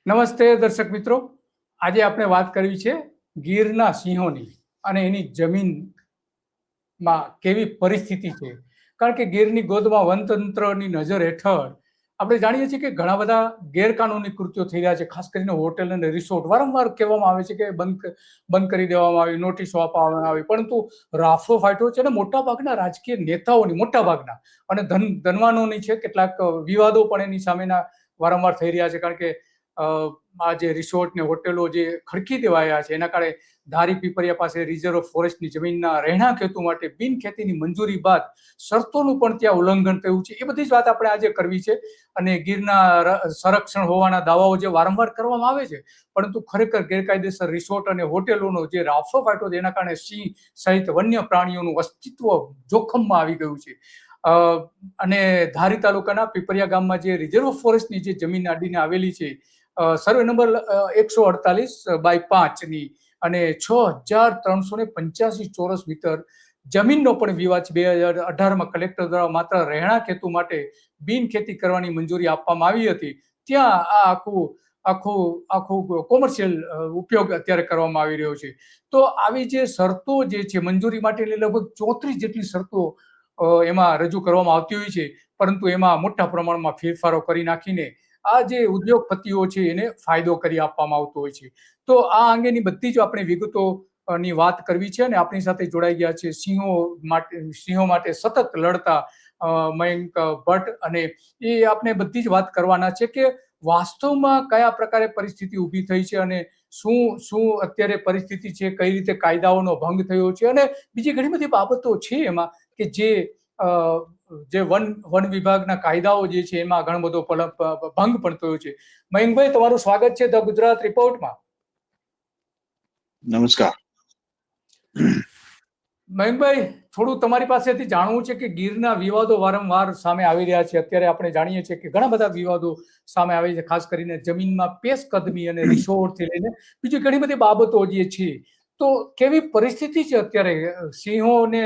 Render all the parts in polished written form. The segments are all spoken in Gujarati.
નમસ્તે દર્શક મિત્રો, આજે આપણે વાત કરવી છે ગીરના સિંહોની અને એની જમીનમાં કેવી પરિસ્થિતિ છે. કારણ કે ગીરની ગોદમાં વનતંત્રની નજર હેઠળ આપણે જાણીએ છીએ કે ઘણા બધા ગેરકાનૂની કૃત્યો થઈ રહ્યા છે. ખાસ કરીને હોટેલ અને રિસોર્ટ વારંવાર કહેવામાં આવે છે કે બંધ કરી દેવામાં આવી, નોટિસો આપવામાં આવી, પરંતુ રાફો ફાટ્યો છે અને મોટાભાગના રાજકીય નેતાઓની, મોટાભાગના અને ધનવાનોની છે, કેટલાક વિવાદો પણ એની સામેના વારંવાર થઈ રહ્યા છે. કારણ કે આ જે રિસોર્ટ ને હોટેલો જે ખડકી દેવાયા છે એના કારણે ધારી પીપરિયા પાસે રિઝર્વ ફોરેસ્ટની જમીનના રહેણાંક હેતુ માટે બિન ખેતીની મંજૂરી બાદ શરતોનું પણ ત્યાં ઉલ્લંઘન થયું છે. એ બધી જ વાત આપણે આજે કરવી છે. અને ગીરના સંરક્ષણ હોવાના દાવાઓ જે વારંવાર કરવામાં આવે છે, પરંતુ ખરેખર ગેરકાયદેસર રિસોર્ટ અને હોટેલોનો જે રાફો ફાટ્યો છે એના કારણે સિંહ સહિત વન્ય પ્રાણીઓનું અસ્તિત્વ જોખમમાં આવી ગયું છે. અને ધારી તાલુકાના પીપરિયા ગામમાં જે રિઝર્વ ફોરેસ્ટની જે જમીન આડીને આવેલી છે, સર્વે નંબર 148/5 અને 6385 ચોરસ મીટર જમીનનો પણ વિવાદ છે. 2018માં કલેક્ટર દ્વારા માત્ર રહેણાંક હેતુ માટે બિન ખેતી કરવાની મંજૂરી આપવામાં આવી હતી. ત્યાં આ આખું કોમર્શિયલ ઉપયોગ અત્યારે કરવામાં આવી રહ્યો છે. તો આવી જે શરતો જે છે મંજૂરી માટેની લગભગ 34 જેટલી શરતો એમાં રજૂ કરવામાં આવતી હોય છે, પરંતુ એમાં મોટા પ્રમાણમાં ફેરફારો કરી નાખીને આ જે ઉદ્યોગપતિઓ છે એને ફાયદો કરી આપવામાં આવતો હોય છે. તો આ અંગેની બધી જ આપણે વિગતોની વાત કરવી છે. અને આપણી સાથે જોડાઈ ગયા છે સિંહો માટે સતત લડતા મયંક ભટ્ટ, અને એ આપણે બધી જ વાત કરવાના છે કે વાસ્તવમાં કયા પ્રકારે પરિસ્થિતિ ઊભી થઈ છે અને શું અત્યારે પરિસ્થિતિ છે, કઈ રીતે કાયદાઓનો ભંગ થયો છે, અને બીજી ઘણી બધી બાબતો છે એમાં કે જે વન વિભાગના કાયદાઓ જે છે એમાં ઘણો બધો ભંગ પણ થયો છે. મયંકભાઈ, તમારું સ્વાગત છે ધ ગુજરાત રિપોર્ટમાં. નમસ્કાર મયંકભાઈ, થોડું તમારી પાસેથી જાણવું છે કે ગીરના વિવાદો વારંવાર સામે આવી રહ્યા છે. અત્યારે આપણે જાણીએ છીએ કે ઘણા બધા વિવાદો સામે આવે છે, ખાસ કરીને જમીનમાં પેશકદમી અને રિસોર્ટથી લઈને બીજી ઘણી બધી બાબતો જે છે. તો કેવી પરિસ્થિતિ છે અત્યારે? સિંહોને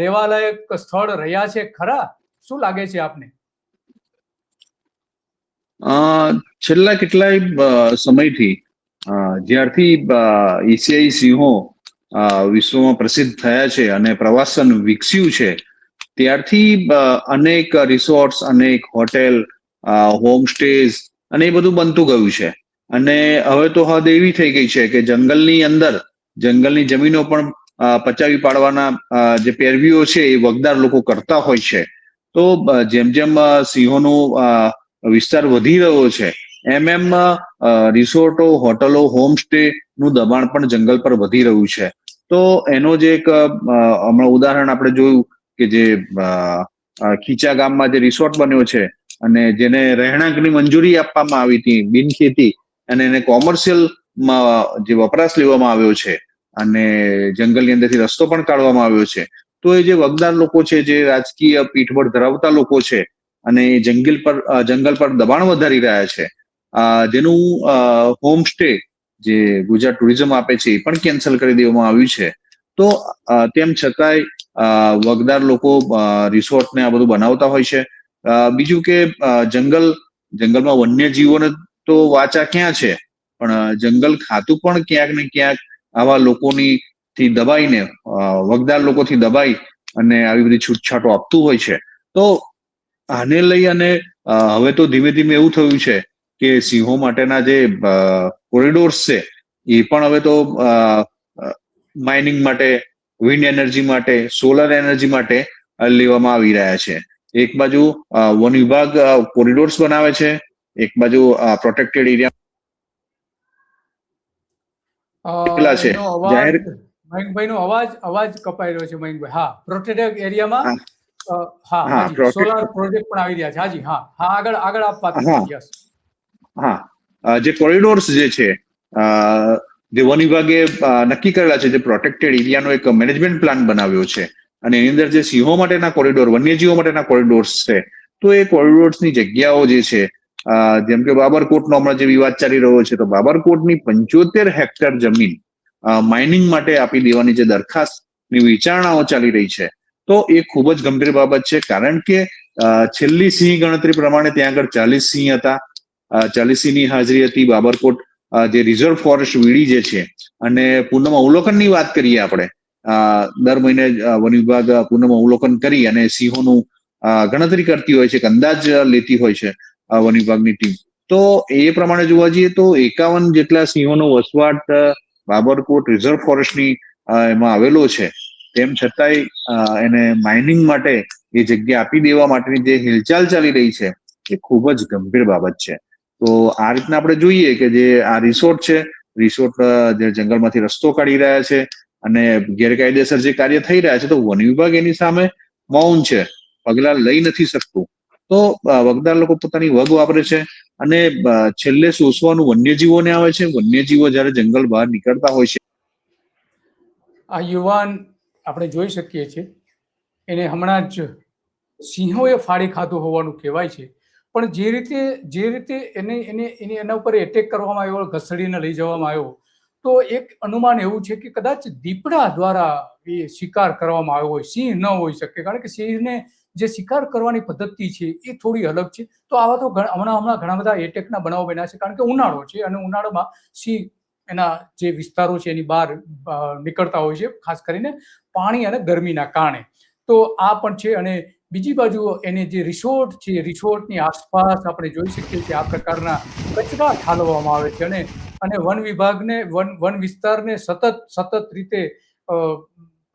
રહેવાલાયક સ્થળ રહ્યા છે ખરા? શું લાગે છે આપને? છેલ્લા કેટલાય સમયથી જ્યારથી એશિયાઈ સિંહો વિશ્વમાં પ્રસિદ્ધ થયા છે અને પ્રવાસન વિકસ્યું છે, ત્યારથી અનેક રિસોર્ટ્સ, અનેક હોટેલ, હોમસ્ટેઝ અને એ બધું બનતું ગયું છે. અને હવે તો હદ એવી થઈ ગઈ છે કે જંગલની અંદર જંગલની જમીનો પણ પચાવી પાડવાના જે પેરવીઓ છે એ વગદાર લોકો કરતા હોય છે. તો જેમ જેમ સિંહોનું વિસ્તાર વધી રહ્યો છે, એમ રિસોર્ટો, હોટલો, હોમસ્ટે નું દબાણ પણ જંગલ પર વધી રહ્યું છે. તો એનો જે એક હમણાં ઉદાહરણ આપણે જોયું કે જે ખીચા ગામમાં જે રિસોર્ટ બન્યો છે અને જેને રહેણાંકની મંજૂરી આપવામાં આવી હતી બિનખેતી, અને એને કોમર્શિયલમાં જે વપરાશ લેવામાં આવ્યો છે અને જંગલની અંદરથી રસ્તો પણ કાઢવામાં આવ્યો છે. તો એ જે વગદાર લોકો છે, જે રાજકીય પીઠબળ ધરાવતા લોકો છે અને જંગલ પર દબાણ વધારી રહ્યા છે, જેનું હોમસ્ટે જે ગુજરાત ટુરિઝમ આપે છે એ પણ કેન્સલ કરી દેવામાં આવ્યું છે. તો તેમ છતાંય વગદાર લોકો રિસોર્ટને આ બધું બનાવતા હોય છે. બીજું કે જંગલમાં વન્યજીવોને તો વાચા ક્યાં છે, પણ જંગલ ખાતું પણ ક્યાંક ને ક્યાંક આવા લોકોથી દબાઈને, વગદાર લોકોથી દબાઈ અને આવી બધી છૂટછાટો આપતું હોય છે. તો આને લઈ અને હવે તો ધીમે ધીમે એવું થયું છે કે સિંહો માટેના જે કોરિડોર્સ છે એ પણ હવે તો માઇનિંગ માટે, વિન્ડ એનર્જી માટે, સોલર એનર્જી માટે લેવામાં આવી રહ્યા છે. એક બાજુ વન વિભાગ કોરિડોર્સ બનાવે છે, એક બાજુ પ્રોટેક્ટેડ એરિયા છે. મયંકભાઈ નો અવાજ કપાઈ રહ્યો છે. મયંકભાઈ, હા, પ્રોટેક્ટેડ એરિયામાં સોલાર પ્રોજેક્ટ પણ આવી રહ્યા છે. હાજી, હા, આગળ આપ વાત કરો. હા, જે કોરિડોર્સ જે છે, જે વન વિભાગે નક્કી કરેલા છે, જે પ્રોટેક્ટેડ એરિયાનો એક મેનેજમેન્ટ પ્લાન બનાવ્યો છે, અને એની અંદર જે સિંહો માટેના કોરિડોર, વન્યજીવો માટેના કોરિડોર્સ છે, તો એ કોરિડોર્સની જગ્યાઓ જે છે, જેમ કે બાબરકોટનો હમણાં જે વિવાદ ચાલી રહ્યો છે, તો બાબરકોટની 75 હેક્ટર જમીન માઇનિંગ માટે આપી દેવાની જે દરખાસ્તની વિચારણાઓ ચાલી રહી છે, તો એ ખૂબ જ ગંભીર બાબત છે. કારણ કે છેલ્લી સિંહ ગણતરી પ્રમાણે ત્યાં આગળ 40 સિંહ હતા. ચાલીસીની હાજરી હતી. બાબરકોટ જે રિઝર્વ ફોરેસ્ટ વીડી જે છે, અને પૂનમ અવલોકનની વાત કરીએ આપણે, દર મહિને વન વિભાગ પૂનમ અવલોકન કરી અને સિંહોનું ગણતરી કરતી હોય છે, કે અંદાજ લેતી હોય છે વન વિભાગની ટીમ. તો એ પ્રમાણે જોવા જઈએ તો 51 જેટલા સિંહોનો વસવાટ બાબરકોટ રિઝર્વ ફોરેસ્ટની એમાં આવેલો છે. તેમ છતાંય એને માઇનિંગ માટે એ જગ્યા આપી દેવા માટેની જે હિલચાલ ચાલી રહી છે, એ ખૂબ જ ગંભીર બાબત છે. તો આ રીતના આપણે જોઈએ કે જે આ રિસોર્ટ છે, રિસોર્ટ જે જંગલમાંથી રસ્તો કાઢી રહ્યા છે અને ગેરકાયદેસર જે કાર્ય થઈ રહ્યા છે, તો વન વિભાગ એની સામે મૌન છે, પગલા લઈ નથી શકતું. તો વગદાર લોકો પોતાની વગ વાપરે છે અને છેલ્લે શોષવાનું વન્યજીવોને આવે છે. વન્યજીવો જયારે જંગલ બહાર નીકળતા હોય છે, આ યુવાન આપણે જોઈ શકીએ છીએ, એને હમણાં જ સિંહોએ ફાડી ખાધું હોવાનું કહેવાય છે. પણ જે રીતે એના ઉપર એટેક કરવામાં આવ્યો, ઘસડીને લઈ જવામાં આવ્યો, તો એક અનુમાન એવું છે કે કદાચ દીપડા દ્વારા એ શિકાર કરવામાં આવ્યો હોય, સિંહ ન હોઈ શકે. કારણ કે સિંહને જે શિકાર કરવાની પદ્ધતિ છે એ થોડી અલગ છે. તો આવા તો હમણાં ઘણા બધા એટેકના બનાવો બન્યા છે, કારણ કે ઉનાળો છે અને ઉનાળામાં સિંહ એના જે વિસ્તારો છે એની બહાર નીકળતા હોય છે, ખાસ કરીને પાણી અને ગરમીના કારણે. તો આ પણ છે. અને બીજી બાજુ એને જે રિસોર્ટ છે, રિસોર્ટની આસપાસ આપણે જોઈ શકીએ છીએ આ પ્રકારના કચરા ઠાલવવામાં આવે છે. અને વન વિભાગને વન વિસ્તારને સતત રીતે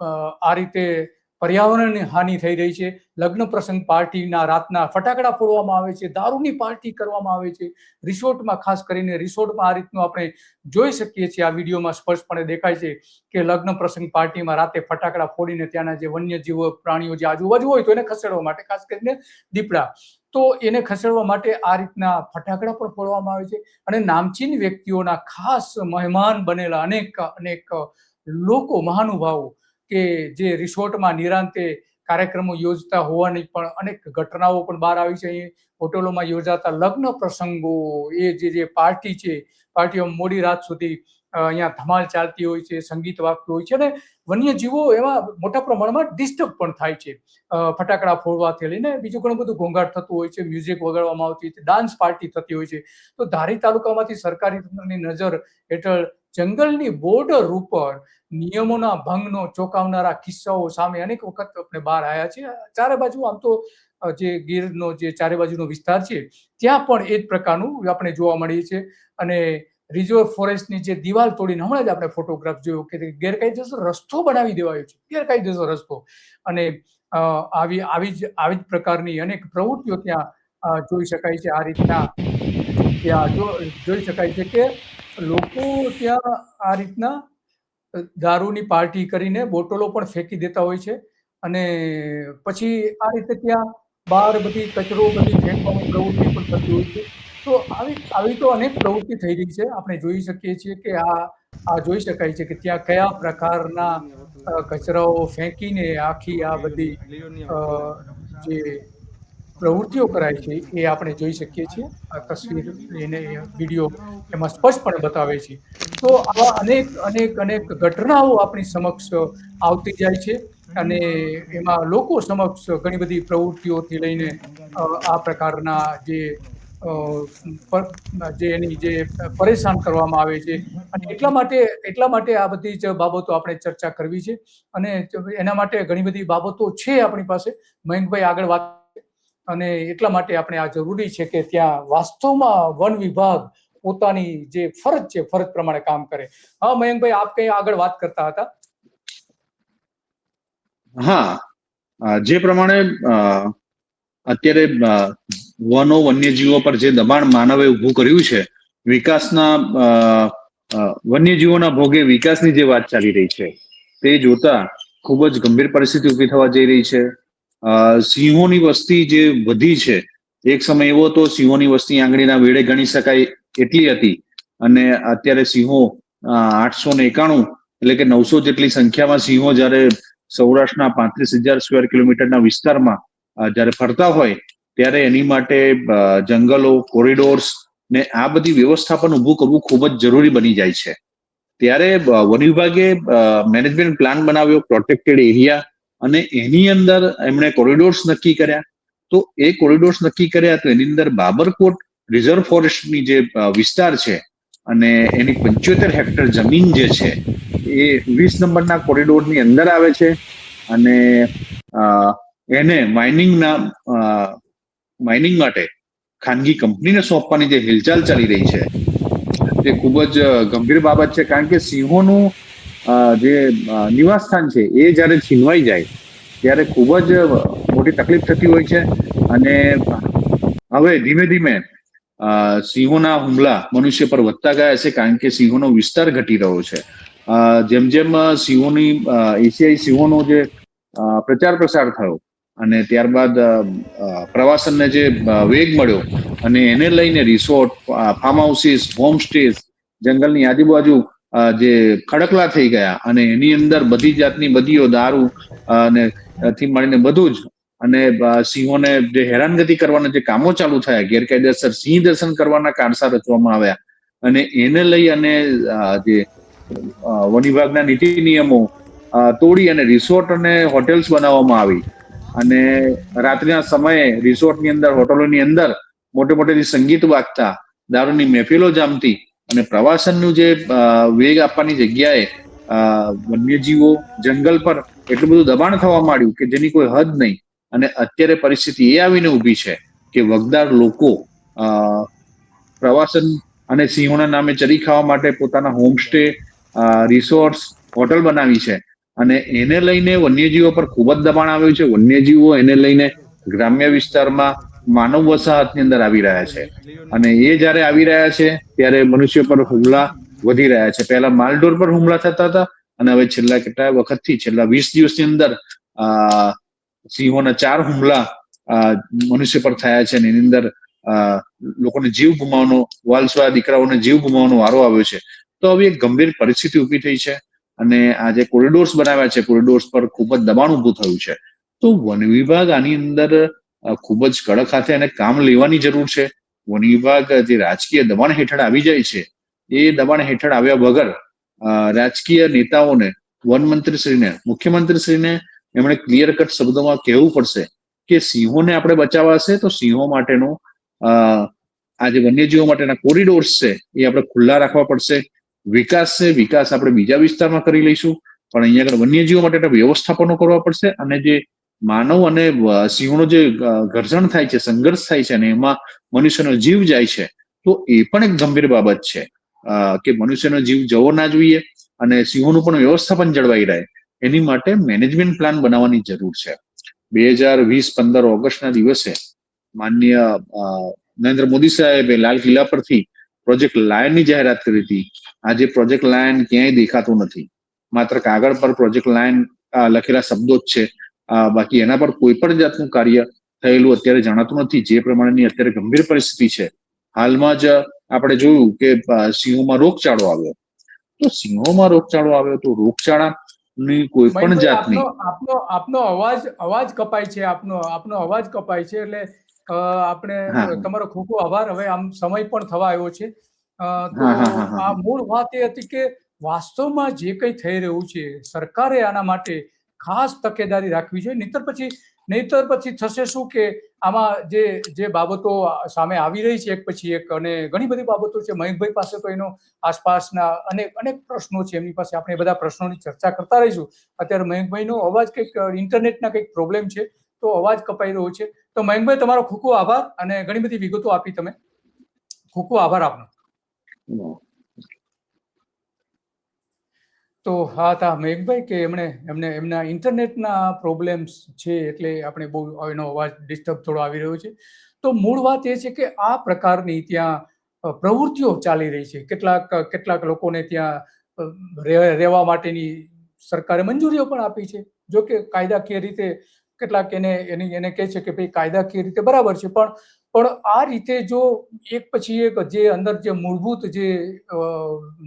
આ રીતે પર્યાવરણની હાનિ થઈ રહી છે. લગ્ન પ્રસંગ પાર્ટીના રાતના ફટાકડા ફોડવામાં આવે છે, દારૂની પાર્ટી કરવામાં આવે છે રિસોર્ટમાં. ખાસ કરીને રિસોર્ટમાં આ રીતનું આપણે જોઈ શકીએ છીએ, આ વિડીયોમાં સ્પષ્ટપણે દેખાય છે કે લગ્ન પ્રસંગ પાર્ટીમાં રાતે ફટાકડા ફોડીને ત્યાંના જે વન્યજીવો, પ્રાણીઓ જે આજુબાજુ હોય તો એને ખસેડવા માટે, ખાસ કરીને દીપડા, તો એને ખસેડવા માટે આ રીતના ફટાકડા પણ ફોડવામાં આવે છે. અને નામચીન વ્યક્તિઓના ખાસ મહેમાન બનેલા અનેક લોકો, મહાનુભાવો કે જે રિસોર્ટમાં નિરાંતે કાર્યક્રમો યોજતા હોવાની પણ અનેક ઘટનાઓ પણ બહાર આવી છે. હોટલોમાં યોજાતા લગ્ન પ્રસંગો, એ જે પાર્ટી છે, પાર્ટીઓ મોડી રાત સુધી અહીંયા ધમાલ ચાલતી હોય છે, સંગીત વાગતું હોય છે, અને વન્યજીવો એમાં મોટા પ્રમાણમાં ડિસ્ટર્બ પણ થાય છે. ફટાકડા ફોડવાથી લઈને બીજું ઘણું બધું ઘોંઘાટ થતું હોય છે, મ્યુઝિક વગાડવામાં આવતી હોય છે, ડાન્સ પાર્ટી થતી હોય છે. તો ધારી તાલુકામાંથી સરકારી તંત્રની નજર હેઠળ જંગલની બોર્ડર ઉપર નિયમોના ભંગનો ચોંકાવનારા કિસ્સાઓ સામે અનેક વખત આપણે બહાર આવ્યા છે. ચારે બાજુ આમ તો જે ગીરનો જે ચારે બાજુનો વિસ્તાર છે ત્યાં પણ એ જ પ્રકારનું આપણે જોવા મળીએ છીએ. અને રિઝર્વ ફોરેસ્ટની જે દિવાલ તોડીને, હમણાં જ આપણે ફોટોગ્રાફ જોયો કે ગેરકાયદેસર રસ્તો બનાવી દેવાયો છે, ગેરકાયદેસર રસ્તો. અને આવી જ પ્રકારની અનેક પ્રવૃત્તિઓ ત્યાં જોઈ શકાય છે. આ રીતના ત્યાં જોઈ શકાય છે કે લોકો ત્યાં આ રીતના દારૂની પાર્ટી કરીને બોટલો પણ ફેંકી દેતા હોય છે. અને પછી આ રીતે ત્યાં બહાર બધી કચરો બધી ફેંકવાની પ્રવૃત્તિ પણ થતી હોય છે. તો આવી તો અનેક પ્રવૃત્તિ થઈ રહી છે. આપણે જોઈ શકીએ છીએ કે આ જોઈ શકાય છે કે ત્યાં કયા પ્રકારના કચરાઓ ફેંકીને આખી આ બધી જે પ્રવૃત્તિઓ કરાય છે એ આપણે જોઈ શકીએ છીએ. આ તસવીર, એને વિડીયો એમાં સ્પષ્ટપણે બતાવે છે. તો આવા અનેક ઘટનાઓ આપણી સમક્ષ આવતી જાય છે. અને એમાં લોકો સમક્ષ ઘણી બધી પ્રવૃત્તિઓથી લઈને આ પ્રકારના જે પરેશાન કરવામાં આવે છે. અને એટલા માટે આ બધી જ બાબતો આપણે ચર્ચા કરવી છે. અને એના માટે ઘણી બધી બાબતો છે આપણી પાસે. મયંકભાઈ આગળ વાત, અને એટલા માટે આપણે આ જરૂરી છે કે ત્યાં વાસ્તવમાં વન વિભાગ પોતાની જે ફરજ છે, ફરજ પ્રમાણે કામ કરે. હા મયંકભાઈ, આપ કઈ આગળ વાત કરતા હતા. હા, જે પ્રમાણે અત્યારે વન્યજીવો પર જે દબાણ માનવે ઊભું કર્યું છે, વિકાસના વન્યજીવોના ભોગે વિકાસની જે વાત ચાલી રહી છે, તે જોતા ખૂબ જ ગંભીર પરિસ્થિતિ ઊભી થવા જઈ રહી છે. સિંહોની વસ્તી જે વધી છે, એક સમય એવો હતો સિંહોની વસ્તી આંગળીના વેઢે ગણી શકાય એટલી હતી, અને અત્યારે સિંહો 891 એટલે કે 900 જેટલી સંખ્યામાં સિંહો જ્યારે સૌરાષ્ટ્રના 35,000 સ્ક્વેર કિલોમીટરના વિસ્તારમાં જ્યારે ફરતા હોય, ત્યારે એની માટે જંગલો, કોરિડોર્સ ને આ બધી વ્યવસ્થા પણ ઊભું કરવું ખૂબ જ જરૂરી બની જાય છે. ત્યારે વન વિભાગે મેનેજમેન્ટ પ્લાન બનાવ્યો, પ્રોટેક્ટેડ એરિયા, અને એની અંદર એમણે કોરિડોર્સ નક્કી કર્યા. તો એ કોરિડોર્સ નક્કી કર્યા તો એની અંદર બાબરકોટ રિઝર્વ ફોરેસ્ટની જે વિસ્તાર છે અને એની 75 હેક્ટર જમીન જે છે એ 20 નંબરના કોરિડોરની અંદર આવે છે અને એને માઇનિંગ માટે ખાનગી કંપનીને સોંપવાની જે હિલચાલ ચાલી રહી છે તે ખૂબ જ ગંભીર બાબત છે. કારણ કે સિંહોનું જે નિવાસ સ્થાન છે એ જ્યારે છીનવાઈ જાય ત્યારે ખૂબ જ મોટી તકલીફ થતી હોય છે. અને હવે ધીમે ધીમે સિંહોના હુમલા મનુષ્ય પર વધતા ગયા છે, કારણ કે સિંહોનો વિસ્તાર ઘટી રહ્યો છે. જેમ જેમ એશિયાઈ સિંહોનો જે પ્રચાર પ્રસાર થયો અને ત્યારબાદ પ્રવાસનને જે વેગ મળ્યો અને એને લઈને resort, farm houses, home stays જંગલની આજુબાજુ જે ખડકલા થઈ ગયા અને એની અંદર બધી જાતની બદીઓ, દારૂ અને થી મળીને બધું જ, અને સિંહોને જે હેરાનગતિ કરવાના જે કામો ચાલુ થયા, ગેરકાયદેસર સિંહ દર્શન કરવાના કારસા રચવામાં આવ્યા અને એને લઈ અને જે વન વિભાગના નીતિ નિયમો તોડી અને રિસોર્ટ અને હોટેલ્સ બનાવવામાં આવી અને રાત્રિના સમયે રિસોર્ટની અંદર, હોટલોની અંદર મોટે મોટેથી સંગીત વાગતા, દારૂની મહેફિલો જામતી અને પ્રવાસનનું જે વેગ આપવાની જગ્યાએ વન્યજીવો, જંગલ પર એટલું બધું દબાણ થવા માંડ્યું કે જેની કોઈ હદ નહીં. અને અત્યારે પરિસ્થિતિ એ આવીને ઊભી છે કે વગદાર લોકો પ્રવાસન અને સિંહોના નામે ચરી ખાવા માટે પોતાના હોમસ્ટે, રિસોર્ટ્સ, હોટલ બનાવી છે અને એને લઈને વન્યજીવો પર ખૂબ જ દબાણ આવ્યું છે. વન્યજીવો એને લઈને ગ્રામ્ય વિસ્તારમાં માનવ વસાહતની અંદર આવી રહ્યા છે અને એ જ્યારે આવી રહ્યા છે ત્યારે મનુષ્ય પર હુમલા વધી રહ્યા છે. પહેલા માલઢોર પર હુમલા થતા હતા અને હવે છેલ્લા કેટલા વખતથી, છેલ્લા 20 દિવસની અંદર સિંહોના 4 હુમલા મનુષ્ય પર થયા છે અને એની અંદર લોકોને જીવ ગુમાવવાનો, વાલસવા દીકરાઓને જીવ ગુમાવવાનો વારો આવ્યો છે. તો હવે એક ગંભીર પરિસ્થિતિ ઊભી થઈ છે અને આ જે કોરિડોર્સ બનાવ્યા છે, કોરિડોર્સ પર ખૂબ જ દબાણ ઊભું થયું છે. તો વન વિભાગ આની અંદર ખૂબ જ કડક હાથે અને કામ લેવાની જરૂર છે. વન વિભાગ જે રાજકીય દબાણ હેઠળ આવી જાય છે એ દબાણ હેઠળ આવ્યા વગર રાજકીય નેતાઓને, વનમંત્રીશ્રીને, મુખ્યમંત્રીશ્રીને એમણે ક્લિયર કટ શબ્દોમાં કહેવું પડશે કે સિંહોને આપણે બચાવવા છે તો સિંહો માટેનો આ જે વન્યજીવો માટેના કોરિડોર્સ છે એ આપણે ખુલ્લા રાખવા પડશે. વિકાસ છે, વિકાસ આપણે બીજા વિસ્તારમાં કરી લઈશું, પણ અહીંયા આગળ વન્યજીવો માટેના વ્યવસ્થાપનો કરવા પડશે. અને જે માનવ અને સિંહોનો જે ઘર્ષણ થાય છે, સંઘર્ષ થાય છે અને એમાં મનુષ્યનો જીવ જાય છે, તો એ પણ એક ગંભીર બાબત છે કે મનુષ્યનો જીવ જવો ના જોઈએ અને સિંહોનું પણ વ્યવસ્થાપન જળવાઈ રહે. એની માટે મેનેજમેન્ટ પ્લાન બનાવવાની જરૂર છે. 2020-15 ઓગસ્ટના દિવસે માનનીય નરેન્દ્ર મોદી સાહેબે લાલ કિલ્લા પરથી પ્રોજેક્ટ લાયનની જાહેરાત કરી હતી. આજે પ્રોજેક્ટ લાયન ક્યાંય દેખાતું નથી. માત્ર કાગળ પર પ્રોજેક્ટ લાયન લખેલા શબ્દો જ છે, બાકી એના પર કોઈ પણ જાતનું કાર્ય થયેલું અત્યારે જણાતું નથી. જે પ્રમાણેની અત્યારે ગંભીર પરિસ્થિતિ છે, હાલમાં જ આપણે જોયું કે સિંહોમાં રોગચાળો આવ્યો. તો સિંહોમાં રોગચાળો આવ્યો તો રોગચાળાની કોઈ પણ જાતની આપનો અવાજ કપાય છે, આપનો અવાજ કપાય છે, એટલે આપણે તમારો ખૂબ ખૂબ આભાર. હવે આમ સમય પણ થવા આવ્યો છે. તો આ મૂળ વાત એ હતી કે વાસ્તવમાં જે કંઈ થઈ રહ્યું છે, સરકારે આના માટે ખાસ તકેદારી રાખવી જોઈએ. નહીતર પછી થશે શું કે આમાં જે બાબતો સામે આવી રહી છે એક પછી એક, અને ઘણી બધી બાબતો છે. મયંકભાઈ પાસે તો એનો આસપાસના અનેક પ્રશ્નો છે, એમની પાસે આપણે બધા પ્રશ્નોની ચર્ચા કરતા રહીશું. અત્યારે મયંકભાઈનો અવાજ કંઈક ઇન્ટરનેટના કંઈક પ્રોબ્લેમ છે, તો અવાજ કપાઈ રહ્યો છે. તો મયંકભાઈ, તમારો ખૂબ ખૂબ આભાર અને ઘણી બધી વિગતો આપી તમે. ખૂબ ખૂબ આભાર આપનો. તો હા હતા મયંકભાઈ કે એમના ઇન્ટરનેટના પ્રોબ્લેમ્સ છે, એટલે આપણે બહુ એનો અવાજ ડિસ્ટર્બ થોડો આવી રહ્યો છે. તો મૂળ વાત એ છે કે આ પ્રકારની ત્યાં પ્રવૃત્તિઓ ચાલી રહી છે. કેટલાક લોકોને ત્યાં રહેવા માટેની સરકારે મંજૂરીઓ પણ આપી છે. જો કે કાયદાકીય રીતે કેટલાક એને કહે છે કે ભાઈ કાયદાકીય રીતે બરાબર છે, પણ આ રીતે જો એક પછી એક જે અંદર જે મૂળભૂત જે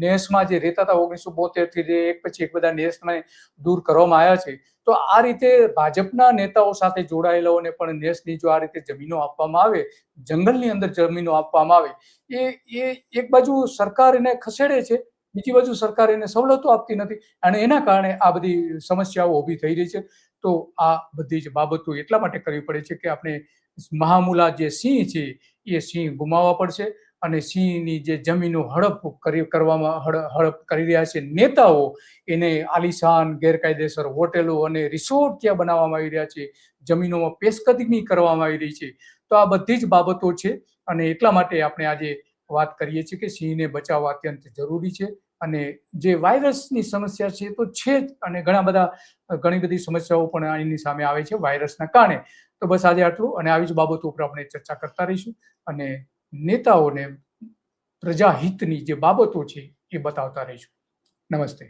નેસમાં જે રહેતા હતા 1972 થી એક પછી એક બધા નેસમાં દૂર કરવામાં આવ્યા છે, તો આ રીતે ભાજપના નેતાઓ સાથે જોડાયેલાઓને પણ નેસની જો આ રીતે જમીનો આપવામાં આવે, જંગલની અંદર જમીનો આપવામાં આવે, એ એક બાજુ સરકાર એને ખસેડે છે, બીજી બાજુ સરકાર એને સવલતો આપતી નથી અને એના કારણે આ બધી સમસ્યાઓ ઊભી થઈ રહી છે. તો આ બધી જ બાબતો એટલા માટે કરવી પડે છે કે આપણે મહામૂલા જે સિંહ છે એ સિંહ ગુમાવવા પડશે, અને સિંહની જે જમીનો હડપ કરી રહ્યા છે નેતાઓ, એને આલિશાન ગેરકાયદેસર હોટેલો અને રિસોર્ટ ત્યાં બનાવવામાં આવી રહ્યા છે, જમીનોમાં પેશકદમી કરવામાં આવી રહી છે. તો આ બધી જ બાબતો છે, અને એટલા માટે આપણે આજે વાત કરીએ છીએ કે સિંહને બચાવવા અત્યંત જરૂરી છે. અને જે વાયરસની સમસ્યા છે તો છે જ, અને ઘણી બધી સમસ્યાઓ પણ એની સામે આવે છે વાયરસના કારણે. તો બસ આજે આટલું, અને આવી જ બાબતો ઉપર આપણે ચર્ચા કરતા રહીશું, અને નેતાઓને પ્રજાહિતની જે બાબતો છે એ બતાવતા રહીશું. નમસ્તે.